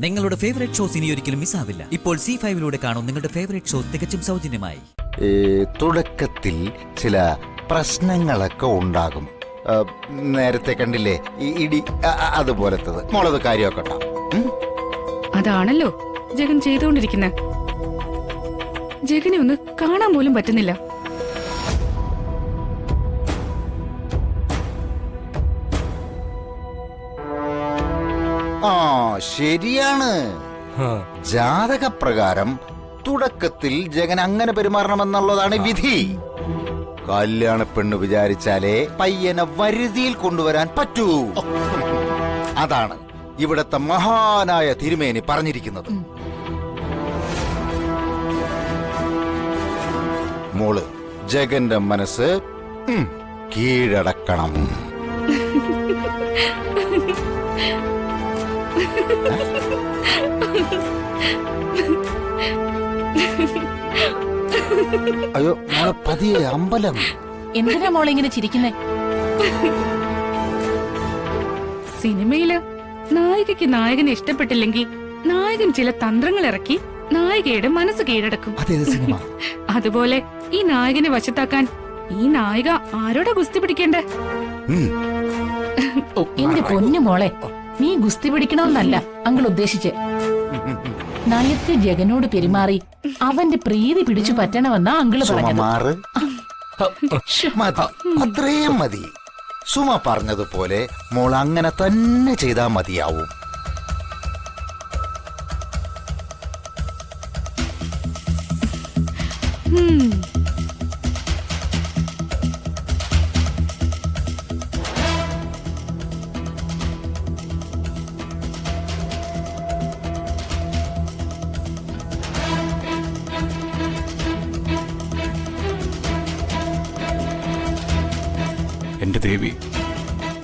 നിങ്ങളുടെ favourite shows ഇനി ഒരിക്കലും മിസ്സാവില്ല. ഇപ്പോൾ C5 കാണും നിങ്ങളുടെ ഫേവറേറ്റ് ഷോസ് തികച്ചും സൗജന്യമായി. തുടക്കത്തിൽ ചില പ്രശ്നങ്ങളൊക്കെ ഉണ്ടാകും. നേരത്തെ കണ്ടില്ലേ ഈ ഇടി, അതുപോലത്തത്. മോളത് കാര്യമൊക്കെ അതാണല്ലോ ജഗൻ ചെയ്തുകൊണ്ടിരിക്കുന്നത്. ജഗനെ ഒന്ന് കാണാൻ പോലും പറ്റുന്നില്ല. ശരിയാണ്. ജാതകപ്രകാരം തുടക്കത്തിൽ ജഗൻ അങ്ങനെ പെരുമാറണമെന്നുള്ളതാണ് വിധി. കല്യാണ പെണ്ണ് വിചാരിച്ചാലേ പയ്യനെ വരുതിയിൽ കൊണ്ടുവരാൻ പറ്റൂ. അതാണ് ഇവിടത്തെ മഹാനായ തിരുമേനി പറഞ്ഞിരിക്കുന്നത്. മോള് ജഗന്റെ മനസ്സ് കീഴടക്കണം. അയ്യോ മോളെ പതിയെ അമ്പലം. എന്തിനാ മോളെ ഇങ്ങനെ ചിരിക്കുന്നേ? സിനിമയില് നായികയ്ക്ക് നായകനെ ഇഷ്ടപ്പെട്ടില്ലെങ്കിൽ നായകൻ ചില തന്ത്രങ്ങൾ ഇറക്കി നായികയുടെ മനസ്സ് കീഴടക്കും. അതുപോലെ ഈ നായകനെ വശത്താക്കാൻ ഈ നായിക ആരോടാ ഗുസ്തി പിടിക്കേണ്ടേ? എന്റെ പൊന്നു മോളെ, നീ ഗുസ്തി പിടിക്കണമെന്നല്ല അങ്കിൾ ഉദ്ദേശിച്ച്. നയത്ത് ജഗനോട് പെരുമാറി അവന്റെ പ്രീതി പിടിച്ചു പറ്റണമെന്നാ അങ്കിള് പറഞ്ഞത്. അത്രയും മതി. സുമ പറഞ്ഞതുപോലെ മോൾ അങ്ങനെ തന്നെ ചെയ്താൽ മതിയാവും. എന്റെ ദേവി,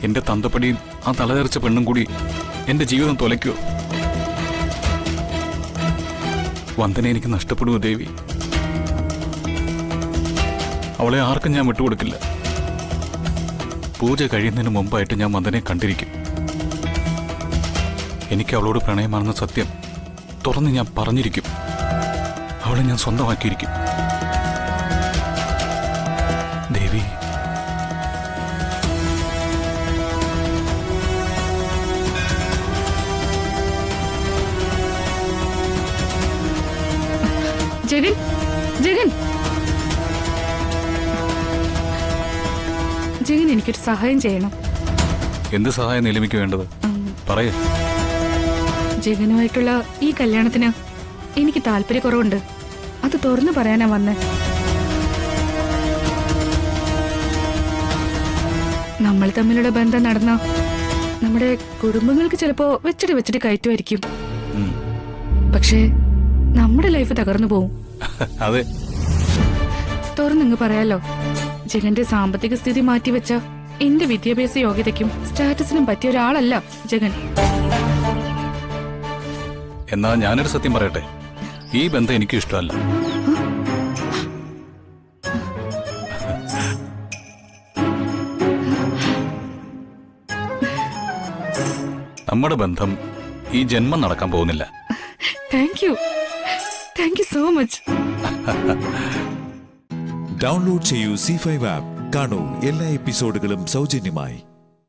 എന്റെ തന്തപ്പടിയും ആ തലതെറിച്ച പെണ്ണും കൂടി എന്റെ ജീവിതം തുലയ്ക്കോ? വന്ദന എനിക്ക് നഷ്ടപ്പെടുമോ ദേവി? അവളെ ആർക്കും ഞാൻ വിട്ടുകൊടുക്കില്ല. പൂജ കഴിയുന്നതിന് മുമ്പായിട്ട് ഞാൻ വന്ദനയെ കണ്ടിരിക്കും. എനിക്ക് അവളോട് പ്രണയമാണെന്ന സത്യം തുറന്ന് ഞാൻ പറഞ്ഞിരിക്കും. അവളെ ഞാൻ സ്വന്തമാക്കിയിരിക്കും. ദേവി, ജഗൻ, ജഗൻ, ജഗൻ എനിക്കൊരു സഹായം ചെയ്യണം. എന്ത് സഹായം നിലമിക്ക് വേണ്ടത്? പറയേ. ജഗനുമായിട്ടുള്ള ഈ കല്യാണത്തിന് എനിക്ക് താല്പര്യക്കുറവുണ്ട്. അത് തുറന്നു പറയാനാ വന്നേ. നമ്മൾ തമ്മിലുള്ള ബന്ധം നടന്ന നമ്മുടെ കുടുംബങ്ങൾക്ക് ചിലപ്പോ വെച്ചിട്ട് കയറ്റുമായിരിക്കും. പക്ഷേ നമ്മുടെ ലൈഫ് തകർന്നു പോവും. അതെ, തുറന്നിങ്ങ് പറയാലോ. ജഗന്റെ സാമ്പത്തിക സ്ഥിതി മാറ്റിവെച്ച എന്റെ വിദ്യാഭ്യാസ യോഗ്യതയ്ക്കും സ്റ്റാറ്റസിനും പറ്റിയ ഒരാളല്ല ജഗൻ. എന്നാ ഞാനൊരു സത്യം പറയട്ടെ, ഈ ബന്ധം എനിക്ക് ഇഷ്ടമല്ല. നമ്മുടെ ബന്ധം ഈ ജന്മം നടക്കാൻ പോകുന്നില്ല. Thank you so much. Download ചെയ്യൂ C5 ആപ്പ്. കാണൂ എല്ലാ എപ്പിസോഡുകളും സൗജന്യമായി.